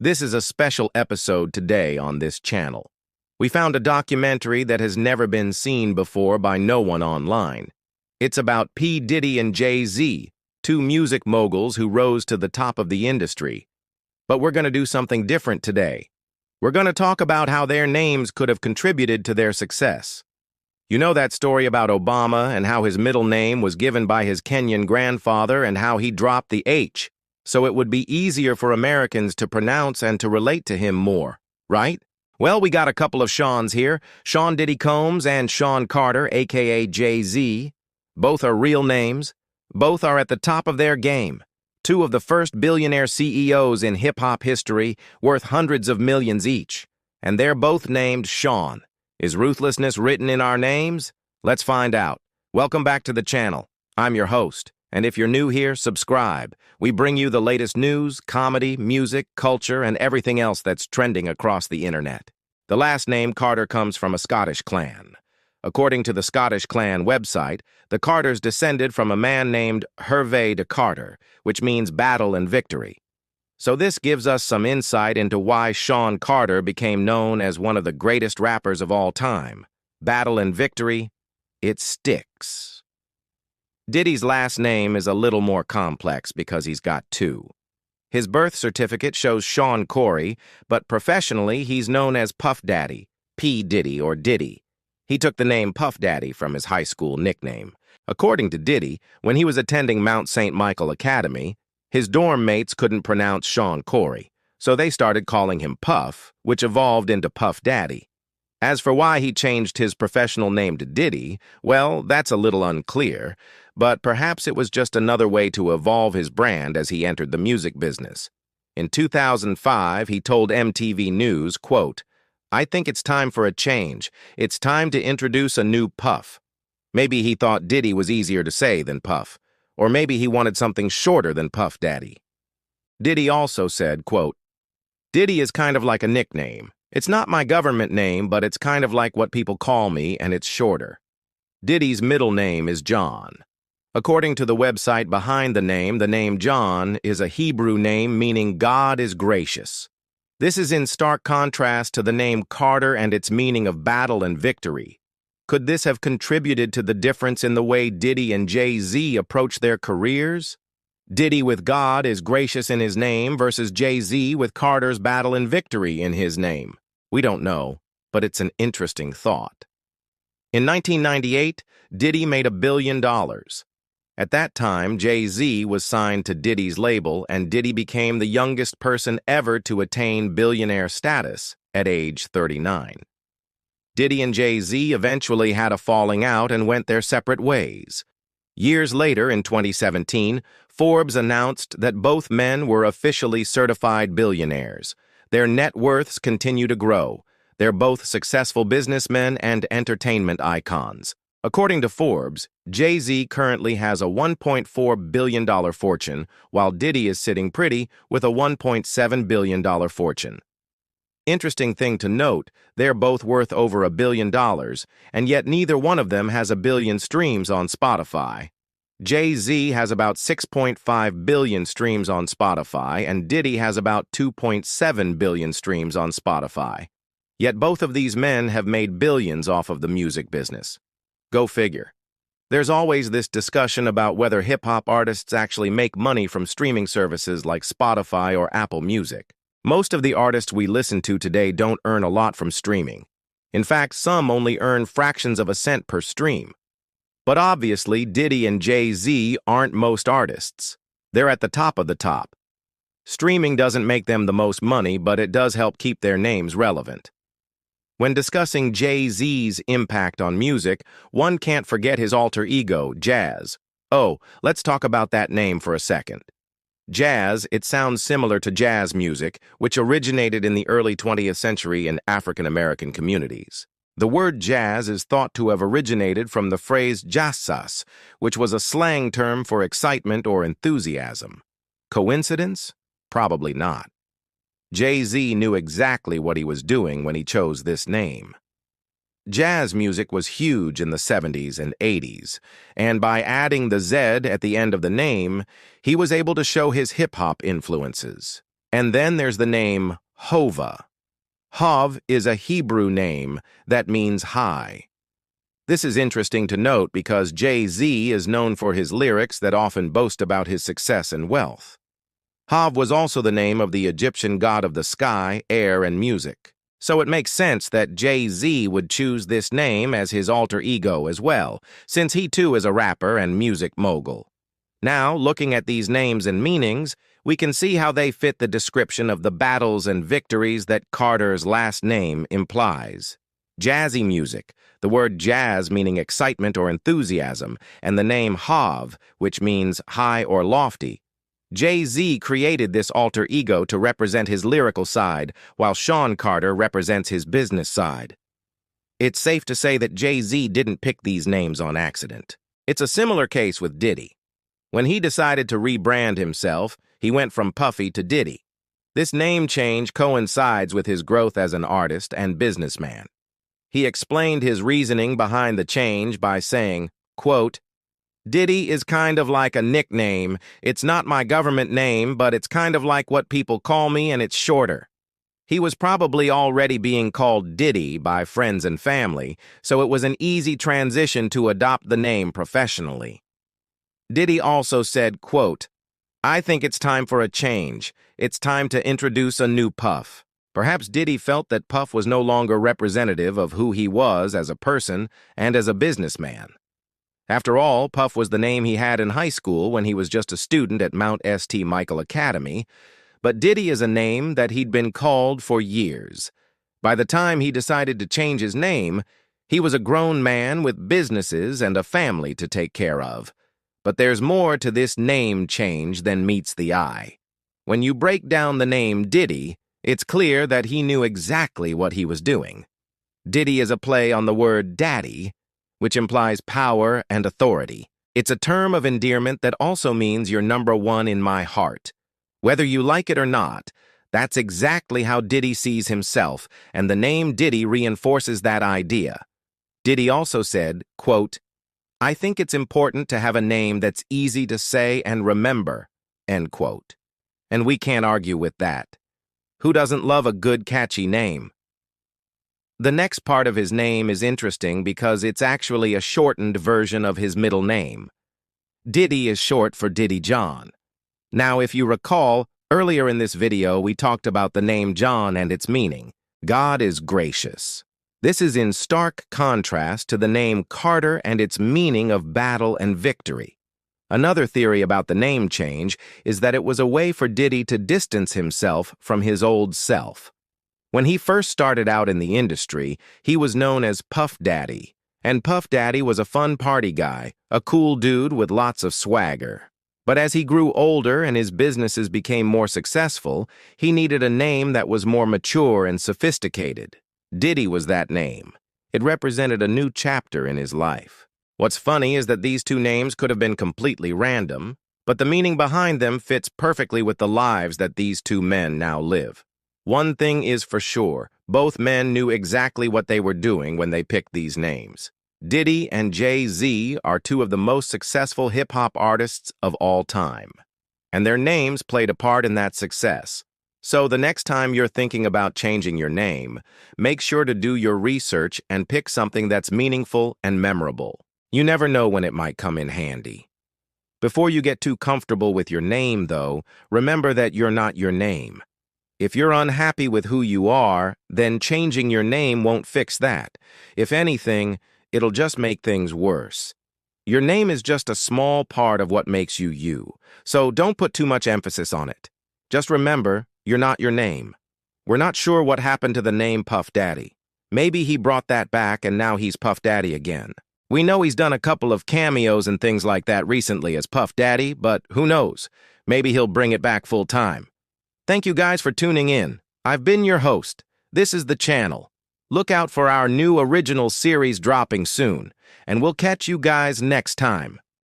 This is a special episode today on this channel. We found a documentary that has never been seen before by no one online. It's about P. Diddy and Jay Z, two music moguls who rose to the top of the industry. But we're going to do something different today. We're going to talk about how their names could have contributed to their success. You know that story about Obama and how his middle name was given by his Kenyan grandfather and how he dropped the H, so it would be easier for Americans to pronounce and to relate to him more, right? Well, we got a couple of Seans here, Sean Diddy Combs and Sean Carter, aka Jay Z. Both are real names. Both are at the top of their game. Two of the first billionaire CEOs in hip-hop history, worth hundreds of millions each. And they're both named Sean. Is ruthlessness written in our names? Let's find out. Welcome back to the channel. I'm your host. And if you're new here, subscribe. We bring you the latest news, comedy, music, culture, and everything else that's trending across the internet. The last name Carter comes from a Scottish clan. According to the Scottish clan website, the Carters descended from a man named Hervé de Carter, which means battle and victory. So this gives us some insight into why Sean Carter became known as one of the greatest rappers of all time. Battle and victory, it sticks. Diddy's last name is a little more complex because he's got two. His birth certificate shows Sean Corey, but professionally he's known as Puff Daddy, P. Diddy or Diddy. He took the name Puff Daddy from his high school nickname. According to Diddy, when he was attending Mount St. Michael Academy, his dorm mates couldn't pronounce Sean Corey, so they started calling him Puff, which evolved into Puff Daddy. As for why he changed his professional name to Diddy, well, that's a little unclear, but perhaps it was just another way to evolve his brand as he entered the music business. In 2005, he told MTV News, quote, "I think it's time for a change. It's time to introduce a new Puff." Maybe he thought Diddy was easier to say than Puff, or maybe he wanted something shorter than Puff Daddy. Diddy also said, quote, "Diddy is kind of like a nickname. It's not my government name, but it's kind of like what people call me, and it's shorter." Diddy's middle name is John. According to the website behind the name John is a Hebrew name meaning God is gracious. This is in stark contrast to the name Carter and its meaning of battle and victory. Could this have contributed to the difference in the way Diddy and Jay Z approach their careers? Diddy with God is gracious in his name versus Jay Z with Carter's battle and victory in his name. We don't know, but it's an interesting thought. In 1998, Diddy made $1 billion. At that time, Jay Z was signed to Diddy's label, and Diddy became the youngest person ever to attain billionaire status at age 39. Diddy and Jay Z eventually had a falling out and went their separate ways. Years later, in 2017, Forbes announced that both men were officially certified billionaires. Their net worths continue to grow. They're both successful businessmen and entertainment icons. According to Forbes, Jay-Z currently has a $1.4 billion fortune, while Diddy is sitting pretty with a $1.7 billion fortune. Interesting thing to note, they're both worth over $1 billion, and yet neither one of them has 1 billion streams on Spotify. Jay-Z has about 6.5 billion streams on Spotify, and Diddy has about 2.7 billion streams on Spotify. Yet both of these men have made billions off of the music business. Go figure. There's always this discussion about whether hip-hop artists actually make money from streaming services like Spotify or Apple Music. Most of the artists we listen to today don't earn a lot from streaming. In fact, some only earn fractions of a cent per stream. But obviously, Diddy and Jay-Z aren't most artists. They're at the top of the top. Streaming doesn't make them the most money, but it does help keep their names relevant. When discussing Jay-Z's impact on music, one can't forget his alter ego, Jazz. Oh, let's talk about that name for a second. Jazz, it sounds similar to jazz music, which originated in the early 20th century in African American communities. The word jazz is thought to have originated from the phrase jassas, which was a slang term for excitement or enthusiasm. Coincidence? Probably not. Jay-Z knew exactly what he was doing when he chose this name. Jazz music was huge in the 70s and 80s, and by adding the Z at the end of the name, he was able to show his hip-hop influences. And then there's the name Hova. Hov is a Hebrew name that means high. This is interesting to note because Jay-Z is known for his lyrics that often boast about his success and wealth. Hov was also the name of the Egyptian god of the sky, air, and music. So it makes sense that Jay-Z would choose this name as his alter ego as well, since he too is a rapper and music mogul. Now, looking at these names and meanings, we can see how they fit the description of the battles and victories that Carter's last name implies. Jazzy music, the word jazz meaning excitement or enthusiasm, and the name Hov, which means high or lofty. Jay-Z created this alter ego to represent his lyrical side, while Sean Carter represents his business side. It's safe to say that Jay-Z didn't pick these names on accident. It's a similar case with Diddy. When he decided to rebrand himself, he went from Puffy to Diddy. This name change coincides with his growth as an artist and businessman. He explained his reasoning behind the change by saying, quote, "Diddy is kind of like a nickname. It's not my government name, but it's kind of like what people call me, and it's shorter." He was probably already being called Diddy by friends and family, so it was an easy transition to adopt the name professionally. Diddy also said, quote, "I think it's time for a change. It's time to introduce a new Puff." Perhaps Diddy felt that Puff was no longer representative of who he was as a person and as a businessman. After all, Puff was the name he had in high school when he was just a student at Mount St. Michael Academy, but Diddy is a name that he'd been called for years. By the time he decided to change his name, he was a grown man with businesses and a family to take care of. But there's more to this name change than meets the eye. When you break down the name Diddy, it's clear that he knew exactly what he was doing. Diddy is a play on the word daddy, which implies power and authority. It's a term of endearment that also means you're number one in my heart. Whether you like it or not, that's exactly how Diddy sees himself, and the name Diddy reinforces that idea. Diddy also said, quote, "I think it's important to have a name that's easy to say and remember," end quote. And we can't argue with that. Who doesn't love a good, catchy name? The next part of his name is interesting because it's actually a shortened version of his middle name. Diddy is short for Diddy John. Now, if you recall, earlier in this video we talked about the name John and its meaning. God is gracious. This is in stark contrast to the name Carter and its meaning of battle and victory. Another theory about the name change is that it was a way for Diddy to distance himself from his old self. When he first started out in the industry, he was known as Puff Daddy, and Puff Daddy was a fun party guy, a cool dude with lots of swagger. But as he grew older and his businesses became more successful, he needed a name that was more mature and sophisticated. Diddy was that name. It represented a new chapter in his life. What's funny is that these two names could have been completely random, but the meaning behind them fits perfectly with the lives that these two men now live. One thing is for sure, both men knew exactly what they were doing when they picked these names. Diddy and Jay-Z are two of the most successful hip-hop artists of all time, and their names played a part in that success. So the next time you're thinking about changing your name, make sure to do your research and pick something that's meaningful and memorable. You never know when it might come in handy. Before you get too comfortable with your name, though, remember that you're not your name. If you're unhappy with who you are, then changing your name won't fix that. If anything, it'll just make things worse. Your name is just a small part of what makes you you, so don't put too much emphasis on it. Just remember, you're not your name. We're not sure what happened to the name Puff Daddy. Maybe he brought that back and now he's Puff Daddy again. We know he's done a couple of cameos and things like that recently as Puff Daddy, but who knows? Maybe he'll bring it back full time. Thank you guys for tuning in. I've been your host. This is the channel. Look out for our new original series dropping soon, and we'll catch you guys next time.